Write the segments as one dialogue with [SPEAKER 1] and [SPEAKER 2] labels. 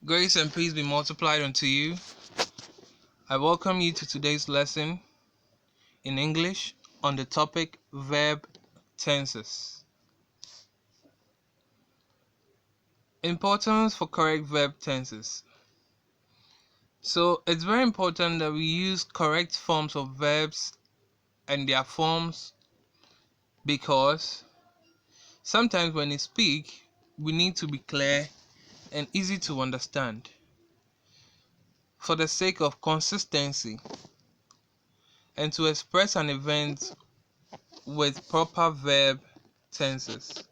[SPEAKER 1] Grace and peace be multiplied unto you. I welcome you to today's lesson in English on the topic verb tenses. Importance for correct verb tenses. So it's very important that we use correct forms of verbs and their forms, because sometimes when we speak, we need to be clear and easy to understand for the sake of consistency and to express an event with proper verb tenses.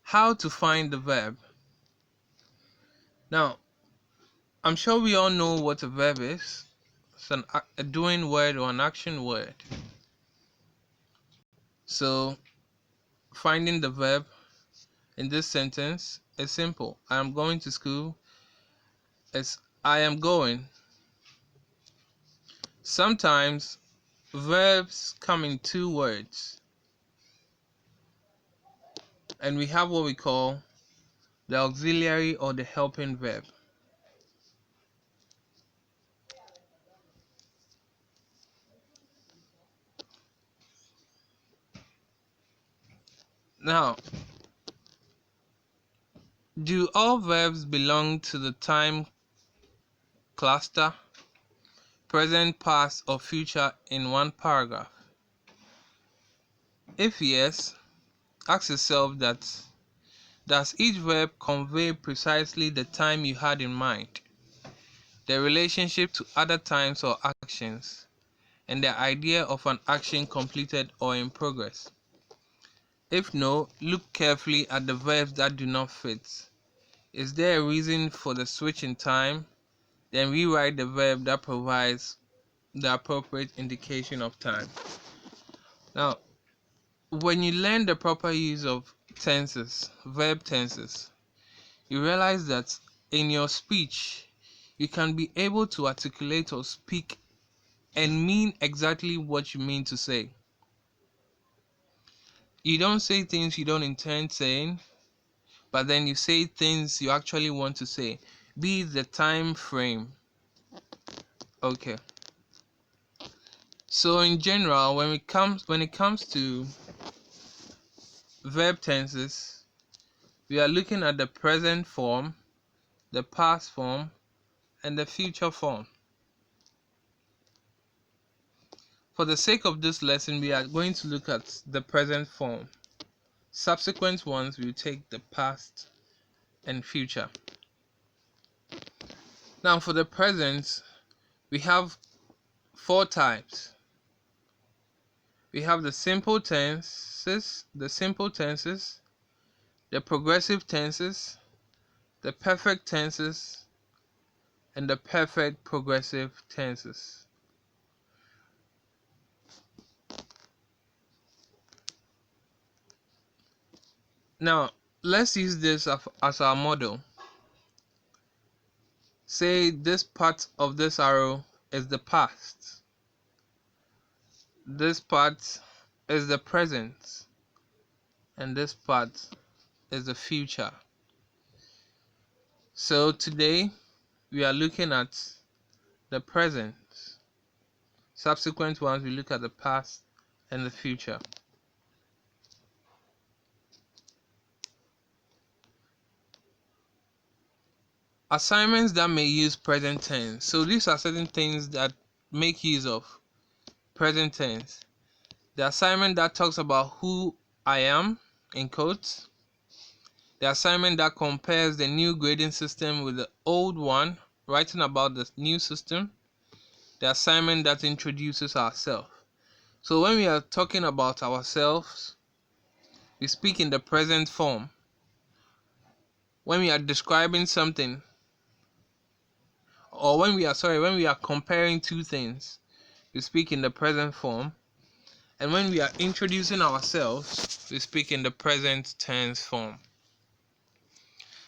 [SPEAKER 1] How to find the verb. Now, I'm sure we all know what a verb is. It's a doing word or an action word. So, finding the verb in this sentence is simple. I am going to school is I am going. Sometimes verbs come in two words, and we have what we call the auxiliary or the helping verb. Now, do all verbs belong to the time cluster, present, past, or future in one paragraph? If yes, ask yourself that does each verb convey precisely the time you had in mind, the relationship to other times or actions, and the idea of an action completed or in progress? If no, look carefully at the verbs that do not fit. Is there a reason for the switch in time? Then rewrite the verb that provides the appropriate indication of time. Now, when you learn the proper use of tenses, verb tenses, you realize that in your speech, you can be able to articulate or speak and mean exactly what you mean to say. You don't say things you don't intend saying, but then you say things you actually want to say, be it the time frame. Okay. So in general, when it comes to verb tenses, we are looking at the present form, the past form, and the future form. For the sake of this lesson, we are going to look at the present form. Subsequent ones will take the past and future. Now, for the present, we have four types. We have the simple tenses, the progressive tenses, the perfect tenses, and the perfect progressive tenses. Now, let's use this as our model. Say this part of this arrow is the past. This part is the present. And this part is the future. So today we are looking at the present. Subsequent ones we look at the past and the future. Assignments that may use present tense. So these are certain things that make use of present tense. The assignment that talks about who I am, in quotes. The assignment that compares the new grading system with the old one, writing about the new system. The assignment that introduces ourselves. So when we are talking about ourselves, we speak in the present form. When we are describing something, or when we are comparing two things, we speak in the present form. And when we are introducing ourselves, we speak in the present tense form.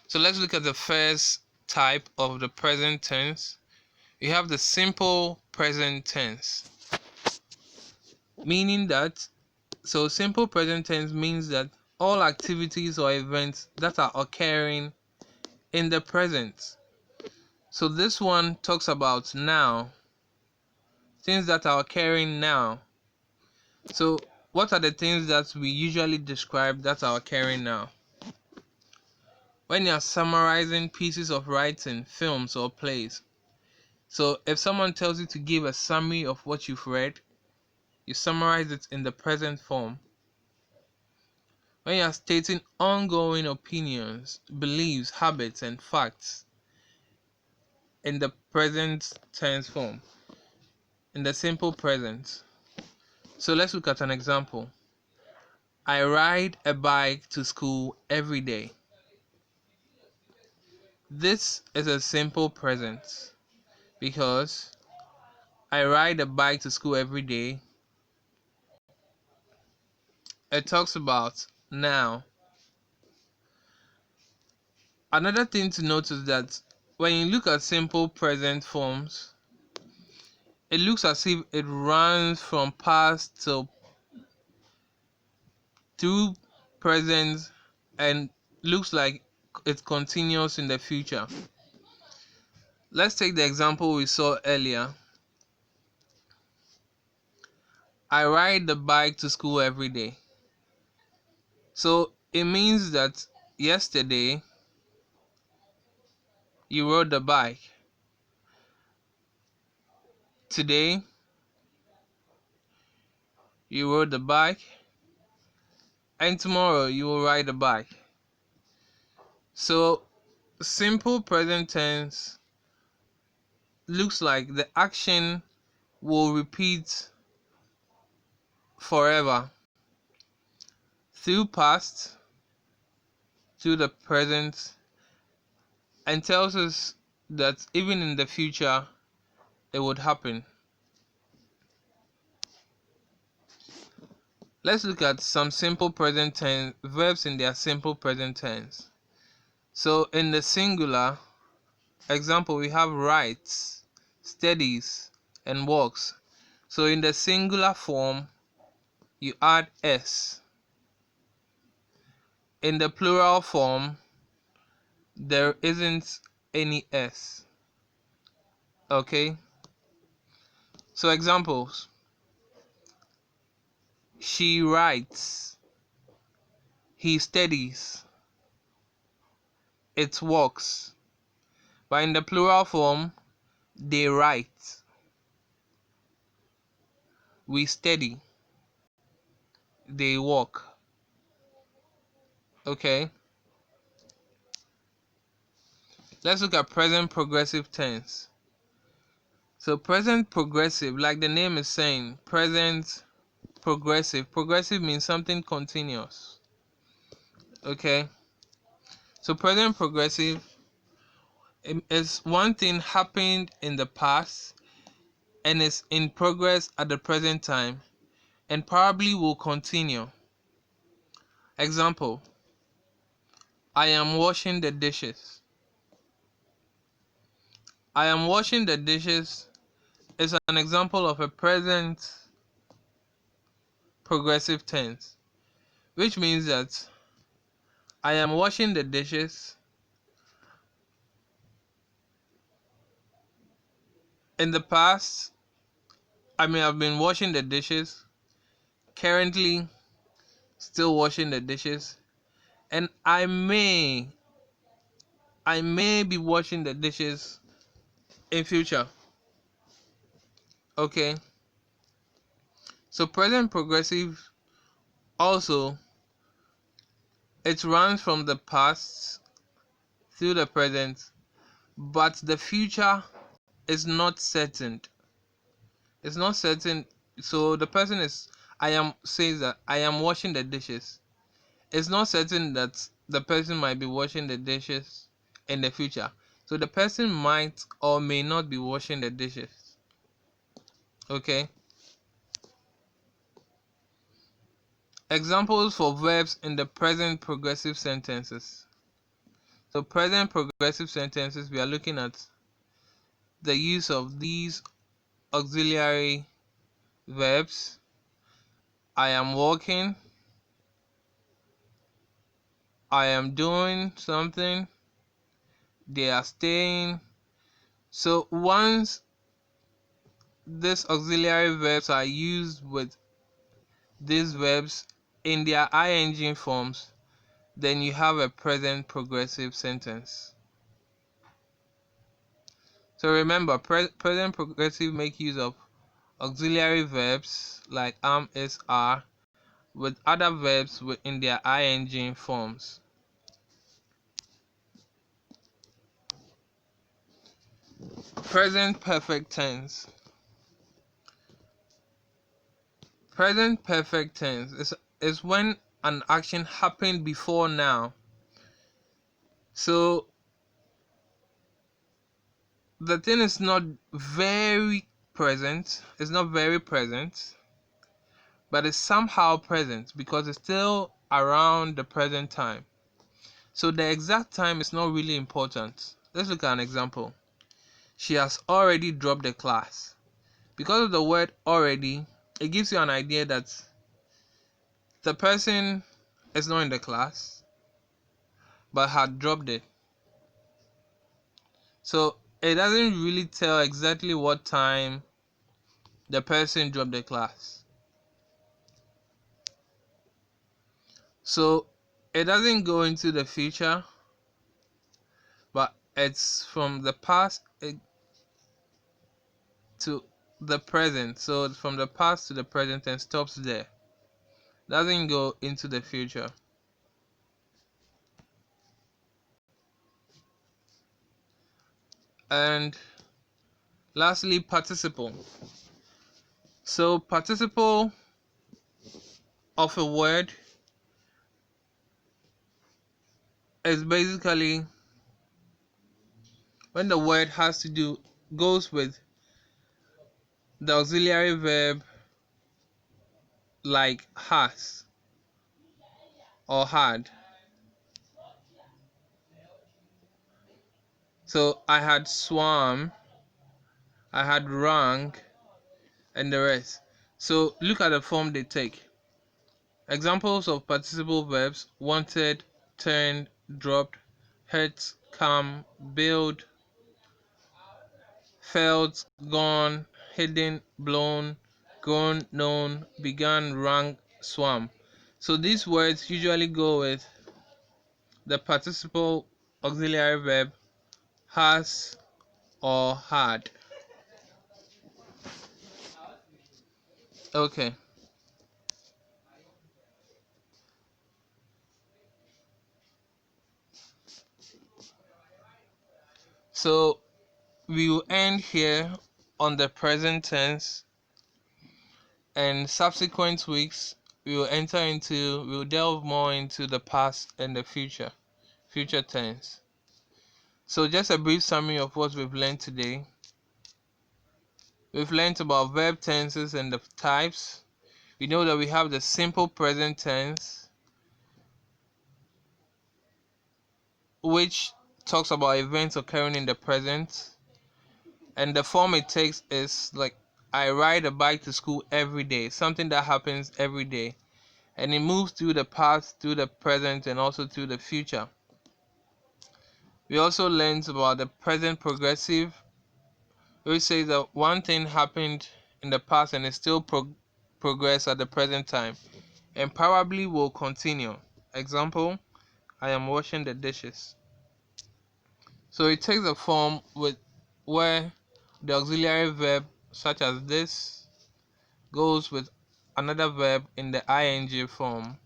[SPEAKER 1] So let's look at the first type of the present tense. We have the simple present tense, meaning that, so simple present tense means that all activities or events that are occurring in the present. So this one talks about now, things that are occurring now. So what are the things that we usually describe that are occurring now? When you are summarizing pieces of writing, films, or plays. So if someone tells you to give a summary of what you've read, you summarize it in the present form. When you are stating ongoing opinions, beliefs, habits, and facts in the present tense form, in the simple present. So let's look at an example. I ride a bike to school every day. This is a simple present because I ride a bike to school every day. It talks about now. Another thing to note is that when you look at simple present forms, it looks as if it runs from past through present and looks like it continues in the future. Let's take the example we saw earlier. I ride the bike to school every day. So it means that yesterday you rode the bike. Today you rode the bike. And tomorrow you will ride the bike. So simple present tense looks like the action will repeat forever through past, through the present, and tells us that even in the future it would happen. Let's look at some simple present tense verbs in their simple present tense. So in the singular example, we have writes, studies, and walks. So in the singular form, you add s. In the plural form, there isn't any s. Okay? So examples. She writes. He studies. It walks. But in the plural form, they write. We study. They walk. Okay? Let's look at present progressive tense. So present progressive, like the name is saying, present progressive. Progressive means something continuous. Okay? So present progressive is one thing happened in the past and is in progress at the present time and probably will continue. Example, I am washing the dishes. I am washing the dishes is an example of a present progressive tense, which means that I am washing the dishes. In the past, I may have been washing the dishes, currently still washing the dishes, and I may be washing the dishes in future. Okay? So present progressive also, it runs from the past through the present, but the future is not certain. It's not certain. So the person says that I am washing the dishes. It's not certain that the person might be washing the dishes in the future. So the person might or may not be washing the dishes. Okay? Examples for verbs in the present progressive sentences. So present progressive sentences, we are looking at the use of these auxiliary verbs. I am walking. I am doing something, they are staying. So once these auxiliary verbs are used with these verbs in their ing forms, then you have a present progressive sentence. So remember, present progressive make use of auxiliary verbs like am, is, are with other verbs in their ing forms. Present perfect tense. Present perfect tense is when an action happened before now. So the thing is not very present, it's not very present, but it's somehow present because it's still around the present time. So the exact time is not really important. Let's look at an example. She has already dropped the class. Because of the word already, it gives you an idea that the person is not in the class but had dropped it. So it doesn't really tell exactly what time the person dropped the class. So it doesn't go into the future, but it's from the past to the present. So it's from the past to the present and stops there. Doesn't go into the future. And lastly, participle. So participle of a word is basically when the word goes with the auxiliary verb like has or had. So I had swam, I had rang, and the rest. So look at the form they take. Examples of participle verbs: wanted, turned, dropped, hurt, come, build, felt, gone, hidden, blown, grown, known, began, rang, swam. So these words usually go with the participle auxiliary verb has or had. Okay, so we will end here on the present tense, and subsequent weeks we will delve more into the past and the future tense. So just a brief summary of what we've learned today. We've learned about verb tenses and the types. We know that we have the simple present tense, which talks about events occurring in the present, and the form it takes is like I ride a bike to school every day, something that happens every day, and it moves through the past, through the present, and also through the future. We also learned about the present progressive, which says that one thing happened in the past and it still progress at the present time and probably will continue. Example, I am washing the dishes. So it takes a form with where the auxiliary verb such as this goes with another verb in the ing form.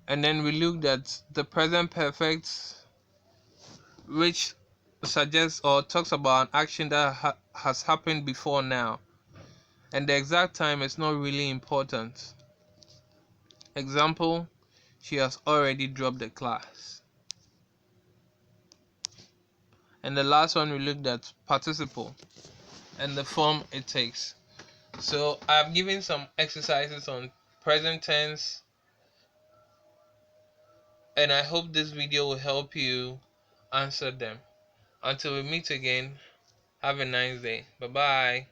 [SPEAKER 1] And then we looked at the present perfect, which suggests or talks about an action that has happened before now, and the exact time is not really important. Example, she has already dropped the class. And the last one we looked at participle and the form it takes. So I've given some exercises on present tense, and I hope this video will help you answer them. Until we meet again, have a nice day. Bye bye.